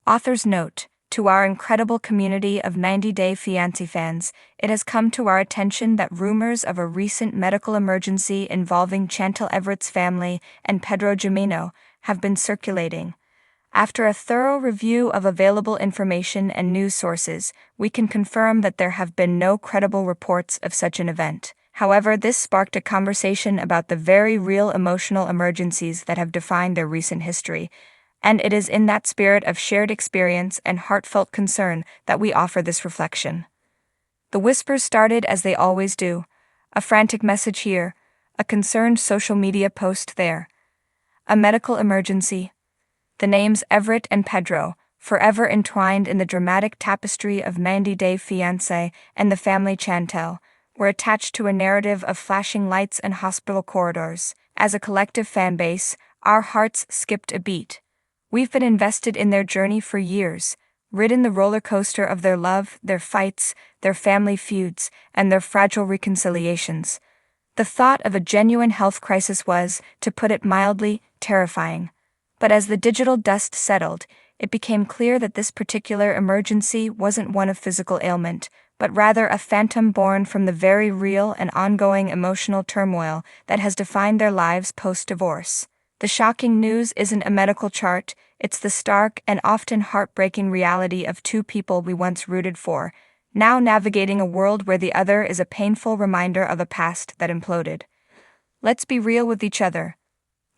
Author's note: to our incredible community of 90-Day Fiancé fans, it has come to our attention that rumors of a recent medical emergency involving Chantal Everett's family and Pedro have been circulating. After a thorough review of available information and news sources, we can confirm that there have been no credible reports of such an event. However, this sparked a conversation about the very real emotional emergencies that have defined their recent history, and it is in that spirit of shared experience and heartfelt concern that we offer this reflection. The whispers started as they always do: a frantic message here, a concerned social media post there. A medical emergency. The names Everett and Pedro, forever entwined in the dramatic tapestry of 90-Day Fiancé and the family Chantal, were attached to a narrative of flashing lights and hospital corridors. As a collective fan base, our hearts skipped a beat. We've been invested in their journey for years, ridden the roller coaster of their love, their fights, their family feuds, and their fragile reconciliations. The thought of a genuine health crisis was, to put it mildly, terrifying. But as the digital dust settled, it became clear that this particular emergency wasn't one of physical ailment, but rather a phantom born from the very real and ongoing emotional turmoil that has defined their lives post-divorce. The shocking news isn't a medical chart, it's the stark and often heartbreaking reality of two people we once rooted for, now navigating a world where the other is a painful reminder of a past that imploded. Let's be real with each other.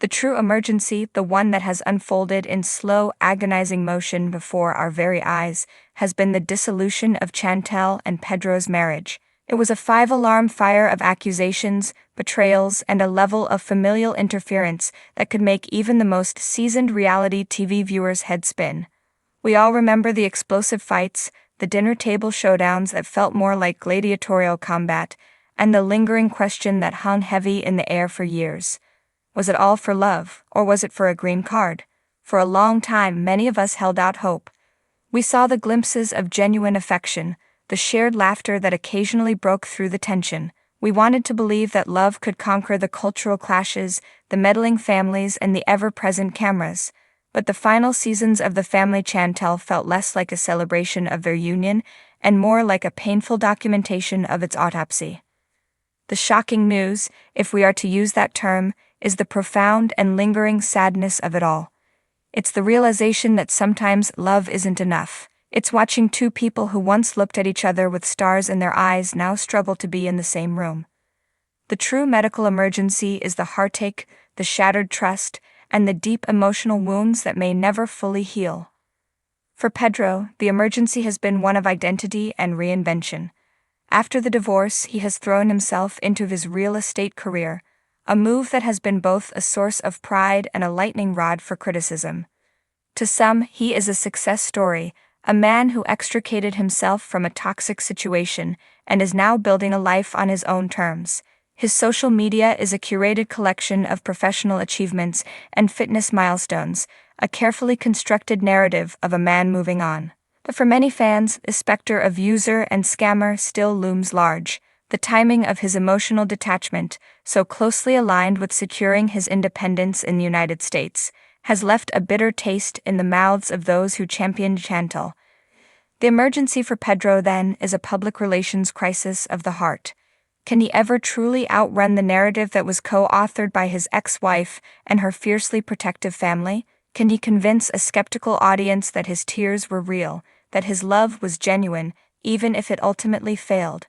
The true emergency, the one that has unfolded in slow, agonizing motion before our very eyes, has been the dissolution of Chantal and Pedro's marriage. It was a five-alarm fire of accusations, betrayals, and a level of familial interference that could make even the most seasoned reality TV viewers' head spin. We all remember the explosive fights, the dinner table showdowns that felt more like gladiatorial combat, and the lingering question that hung heavy in the air for years. Was it all for love, or was it for a green card? For a long time, many of us held out hope. We saw the glimpses of genuine affection, the shared laughter that occasionally broke through the tension. We wanted to believe that love could conquer the cultural clashes, the meddling families, and the ever-present cameras. But the final seasons of the family Chantal felt less like a celebration of their union and more like a painful documentation of its autopsy. The shocking news, if we are to use that term, is the profound and lingering sadness of it all. It's the realization that sometimes love isn't enough. It's watching two people who once looked at each other with stars in their eyes now struggle to be in the same room. The true medical emergency is the heartache, the shattered trust, and the deep emotional wounds that may never fully heal. For Pedro, the emergency has been one of identity and reinvention. After the divorce, he has thrown himself into his real estate career, a move that has been both a source of pride and a lightning rod for criticism. To some, he is a success story, a man who extricated himself from a toxic situation and is now building a life on his own terms. His social media is a curated collection of professional achievements and fitness milestones, a carefully constructed narrative of a man moving on. But for many fans, the specter of user and scammer still looms large. The timing of his emotional detachment, so closely aligned with securing his independence in the United States, has left a bitter taste in the mouths of those who championed Chantal. The emergency for Pedro, then, is a public relations crisis of the heart. Can he ever truly outrun the narrative that was co-authored by his ex-wife and her fiercely protective family? Can he convince a skeptical audience that his tears were real, that his love was genuine, even if it ultimately failed?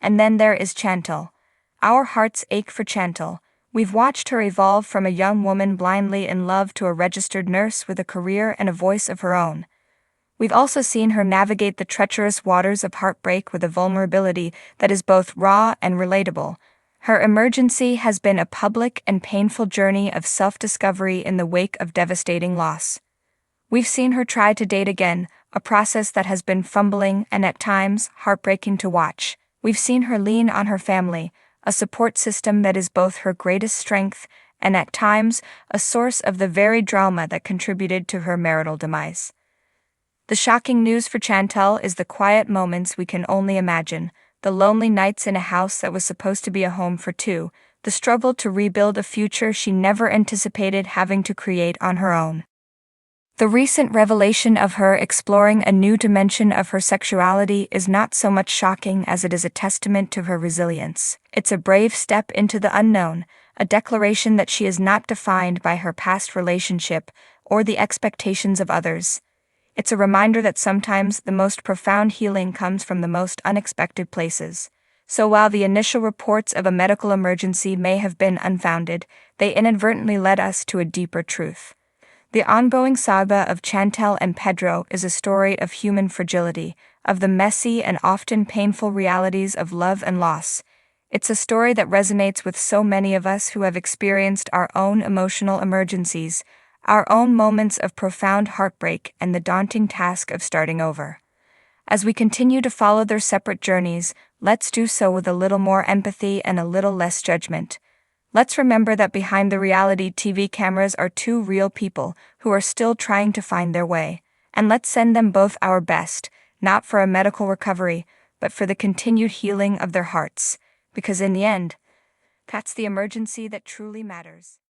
And then there is Chantal. Our hearts ache for Chantal. We've watched her evolve from a young woman blindly in love to a registered nurse with a career and a voice of her own. We've also seen her navigate the treacherous waters of heartbreak with a vulnerability that is both raw and relatable. Her emergency has been a public and painful journey of self-discovery in the wake of devastating loss. We've seen her try to date again, a process that has been fumbling and at times heartbreaking to watch. We've seen her lean on her family, a support system that is both her greatest strength and at times a source of the very drama that contributed to her marital demise. The shocking news for Chantal is the quiet moments we can only imagine, the lonely nights in a house that was supposed to be a home for two, the struggle to rebuild a future she never anticipated having to create on her own. The recent revelation of her exploring a new dimension of her sexuality is not so much shocking as it is a testament to her resilience. It's a brave step into the unknown, a declaration that she is not defined by her past relationship or the expectations of others. It's a reminder that sometimes the most profound healing comes from the most unexpected places. So while the initial reports of a medical emergency may have been unfounded, they inadvertently led us to a deeper truth. The ongoing saga of Chantel and Pedro is a story of human fragility, of the messy and often painful realities of love and loss. It's a story that resonates with so many of us who have experienced our own emotional emergencies, our own moments of profound heartbreak, and the daunting task of starting over. As we continue to follow their separate journeys, let's do so with a little more empathy and a little less judgment. Let's remember that behind the reality TV cameras are two real people who are still trying to find their way. And let's send them both our best, not for a medical recovery, but for the continued healing of their hearts. Because in the end, that's the emergency that truly matters.